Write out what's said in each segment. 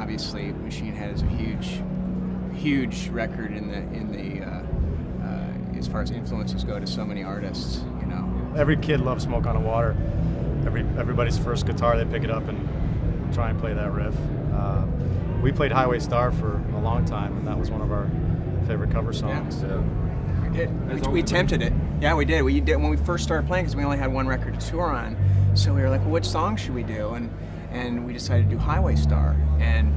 obviously Machinehead is a huge record in the as far as influences go to so many artists, you know. Every kid loves Smoke on the Water. Everybody's first guitar, they pick it up and try and play that riff. We played Highway Star for a long time, and that was one of our favorite cover songs. Yeah. We did. We attempted it. Yeah, we did. We did when we first started playing, because we only had one record to tour on. So we were like, well, which song should we do? And we decided to do Highway Star. And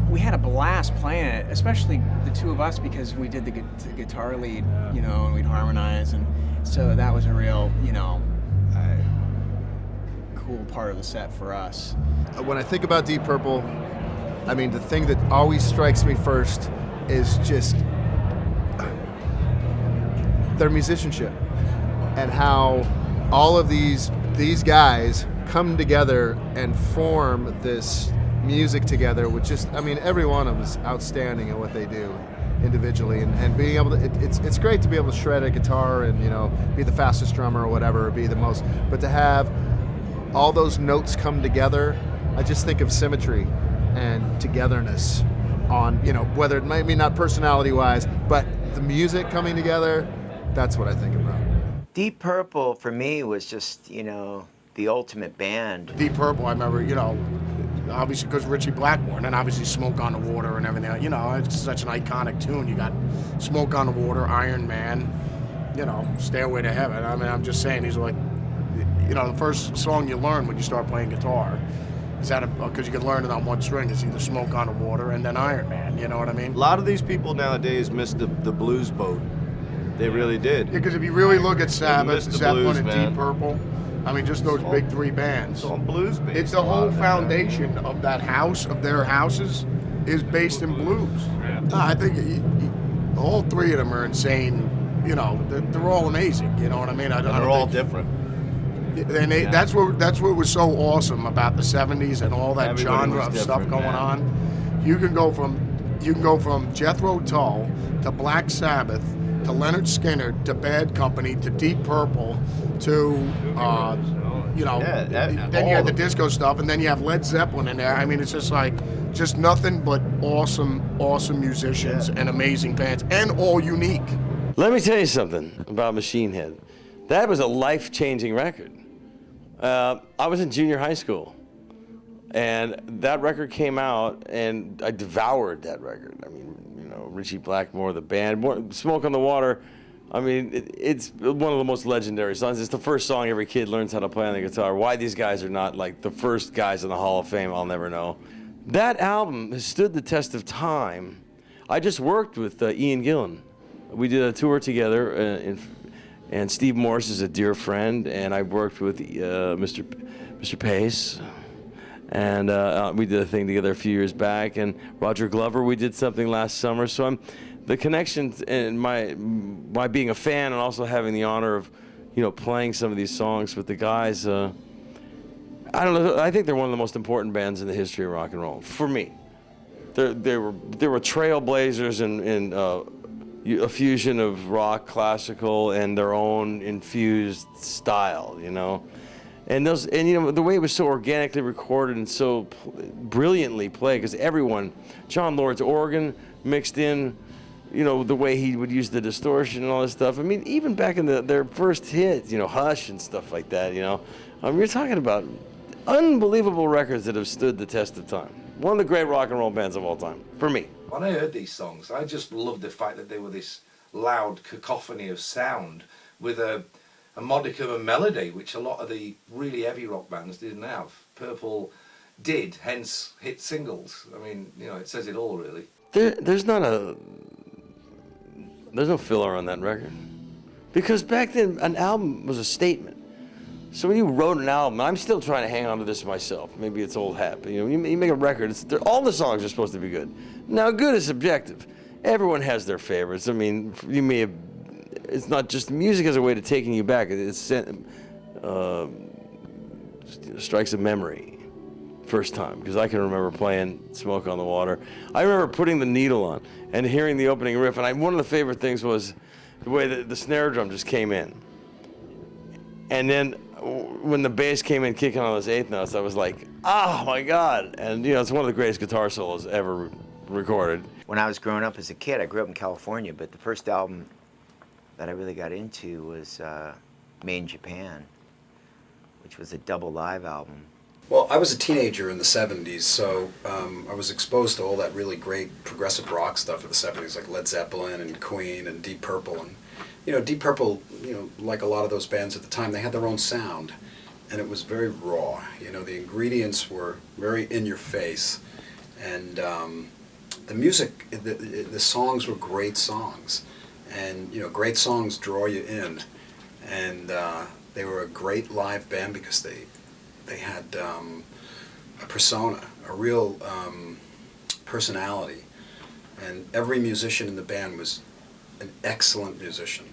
we had a blast playing it, especially the two of us, because we did the guitar lead, you know, and we'd harmonize, and so that was a real, you know, cool part of the set for us. When I think about Deep Purple, I mean, the thing that always strikes me first is just their musicianship and how all of these guys come together and form this music together with just, I mean, every one of them is outstanding at what they do individually, and being able to, it's great to be able to shred a guitar and, you know, be the fastest drummer or whatever, or be the most, but to have all those notes come together, I just think of symmetry and togetherness on, you know, whether it might be not personality-wise, but the music coming together, that's what I think about. Deep Purple, for me, was just, you know, the ultimate band. Deep Purple, I remember, you know, obviously because Richie Blackmore, and obviously Smoke on the Water and everything. You know, it's such an iconic tune. You got Smoke on the Water, Iron Man, you know, Stairway to Heaven. I mean, I'm just saying, these are like, you know, the first song you learn when you start playing guitar is that, because you can learn it on one string, it's either Smoke on the Water and then Iron Man, you know what I mean? A lot of these people nowadays missed the blues boat. They really did. Yeah, because if you really look at Sabbath, blues, and man. Deep Purple, I mean, just those big three bands. It's all blues based. It's the whole foundation of that house, of their houses, is based in blues. No, I think all three of them are insane. You know, they're all amazing. You know what I mean? They're all different. And that's what was so awesome about the '70s and all that Everybody genre was of stuff different, going man. on. You can go from Jethro Tull to Black Sabbath to Leonard Skinner to Bad Company to Deep Purple to you know, then you have the disco stuff, and then you have Led Zeppelin in there. I mean, it's just like nothing but awesome musicians and amazing bands, and all unique. Let me tell you something about Machine Head. That was a life-changing record. I was in junior high school, and that record came out, and I devoured that record. I mean, you know, Richie Blackmore, the band, Smoke on the Water. I mean, it's one of the most legendary songs. It's the first song every kid learns how to play on the guitar. Why these guys are not like the first guys in the Hall of Fame, I'll never know. That album has stood the test of time. I just worked with Ian Gillan. We did a tour together, and Steve Morse is a dear friend, and I worked with Mr. Pace, and we did a thing together a few years back, and Roger Glover, we did something last summer. So the connection, and my being a fan and also having the honor of, you know, playing some of these songs with the guys, I don't know, I think they're one of the most important bands in the history of rock and roll, for me. They were trailblazers in a fusion of rock, classical, and their own infused style, you know. And you know, the way it was so organically recorded and so brilliantly played, because everyone, John Lord's organ mixed in, you know, the way he would use the distortion and all this stuff. I mean, even back in their first hits, you know, Hush and stuff like that, you know. You're talking about unbelievable records that have stood the test of time. One of the great rock and roll bands of all time, for me. When I heard these songs, I just loved the fact that they were this loud cacophony of sound with a modicum of melody, which a lot of the really heavy rock bands didn't have. Purple did, hence hit singles. I mean, you know, it says it all, really. There's no filler on that record. Because back then, an album was a statement. So when you wrote an album, I'm still trying to hang on to this myself. Maybe it's old hat, but you know, you make a record, all the songs are supposed to be good. Now, good is subjective. Everyone has their favorites. I mean, you may have, it's not just music as a way to taking you back. It strikes a memory first time, because I can remember playing Smoke on the Water. I remember putting the needle on and hearing the opening riff, and one of the favorite things was the way that the snare drum just came in. And then when the bass came in kicking on those eighth notes, I was like, oh my God. And, you know, it's one of the greatest guitar solos ever recorded. When I was growing up as a kid, I grew up in California, but the first album that I really got into was Made in Japan, which was a double live album. Well, I was a teenager in the 70s, so I was exposed to all that really great progressive rock stuff of the 70s, like Led Zeppelin and Queen and Deep Purple. And, you know, Deep Purple, you know, like a lot of those bands at the time, they had their own sound, and it was very raw. You know, the ingredients were very in your face, and the music, the songs were great songs. And, you know, great songs draw you in. And they were a great live band because they had a persona, a real personality. And every musician in the band was an excellent musician.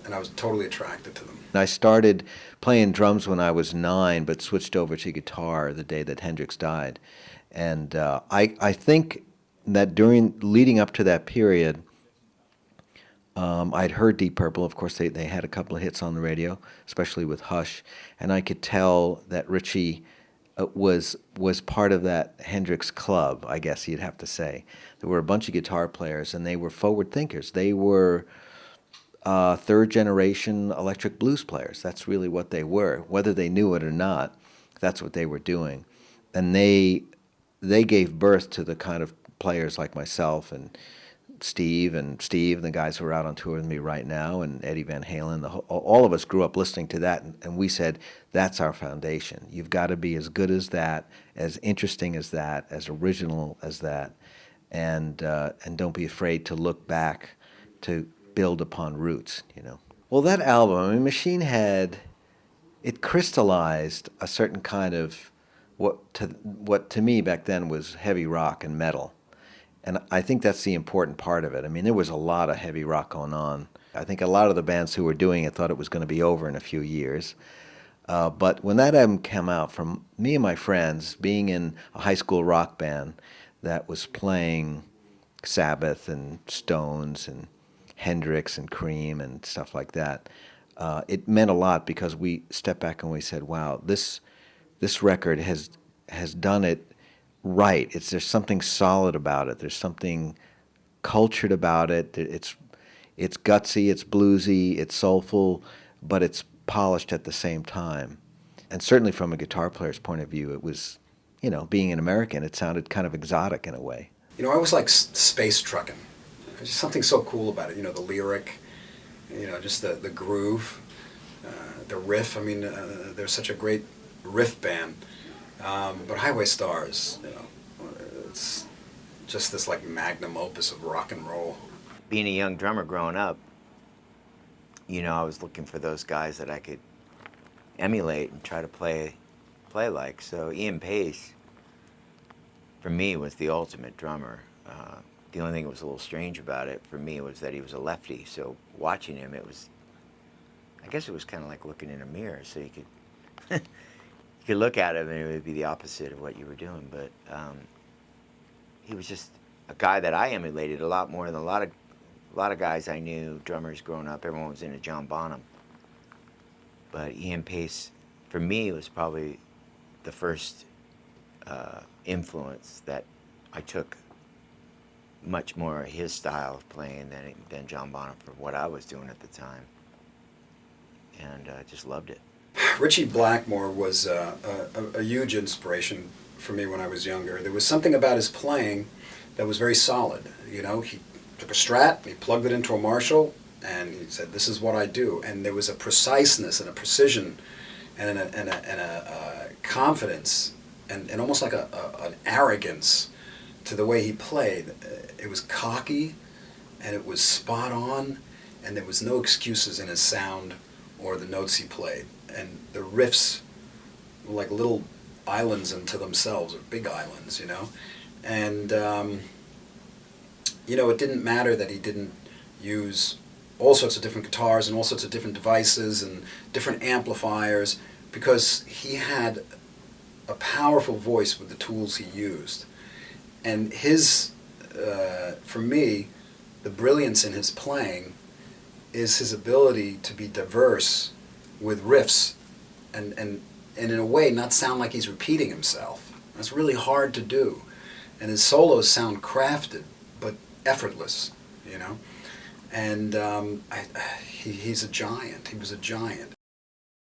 And I was totally attracted to them. I started playing drums when I was 9, but switched over to guitar the day that Hendrix died. And I think that leading up to that period, I'd heard Deep Purple. Of course, they had a couple of hits on the radio, especially with Hush, and I could tell that Richie was part of that Hendrix club, I guess you'd have to say. There were a bunch of guitar players, and they were forward thinkers. They were third-generation electric blues players. That's really what they were. Whether they knew it or not, that's what they were doing. And they gave birth to the kind of players like myself and Steve and the guys who are out on tour with me right now, and Eddie Van Halen. All of us grew up listening to that, and we said, that's our foundation. You've got to be as good as that, as interesting as that, as original as that, and don't be afraid to look back to build upon roots, you know. Well, that album, I mean, Machinehead, it crystallized a certain kind of what to me back then was heavy rock and metal. And I think that's the important part of it. I mean, there was a lot of heavy rock going on. I think a lot of the bands who were doing it thought it was going to be over in a few years. But when that album came out, from me and my friends, being in a high school rock band that was playing Sabbath and Stones and Hendrix and Cream and stuff like that, it meant a lot because we stepped back and we said, wow, this record has done it right. There's something solid about it. There's something cultured about it. It's gutsy, it's bluesy, it's soulful, but it's polished at the same time. And certainly from a guitar player's point of view, it was, you know, being an American, it sounded kind of exotic in a way. You know, I was like space trucking. There's just something so cool about it. You know, the lyric, you know, just the groove, the riff. I mean, they're such a great riff band. But Highway Stars, you know, it's just this like magnum opus of rock and roll. Being a young drummer growing up, you know, I was looking for those guys that I could emulate and try to play like. So Ian Pace, for me, was the ultimate drummer. The only thing that was a little strange about it for me was that he was a lefty. So watching him, I guess it was kind of like looking in a mirror. So you could you could look at him and it would be the opposite of what you were doing. But he was just a guy that I emulated a lot more than a lot of guys I knew, drummers growing up. Everyone was into John Bonham. But Ian Pace, for me, was probably the first influence that I took much more of his style of playing than John Bonham for what I was doing at the time. And I just loved it. Richie Blackmore was a huge inspiration for me when I was younger. There was something about his playing that was very solid. You know, he took a Strat, he plugged it into a Marshall, and he said, "This is what I do." And there was a preciseness and a precision and a confidence and almost like an arrogance to the way he played. It was cocky, and it was spot on, and there was no excuses in his sound or the notes he played. And the riffs were like little islands unto themselves, or big islands, you know. And, you know, it didn't matter that he didn't use all sorts of different guitars and all sorts of different devices and different amplifiers, because he had a powerful voice with the tools he used. And his, for me, the brilliance in his playing is his ability to be diverse with riffs and and in a way not sound like he's repeating himself. That's really hard to do. And his solos sound crafted, but effortless, you know. And he's a giant. He was a giant.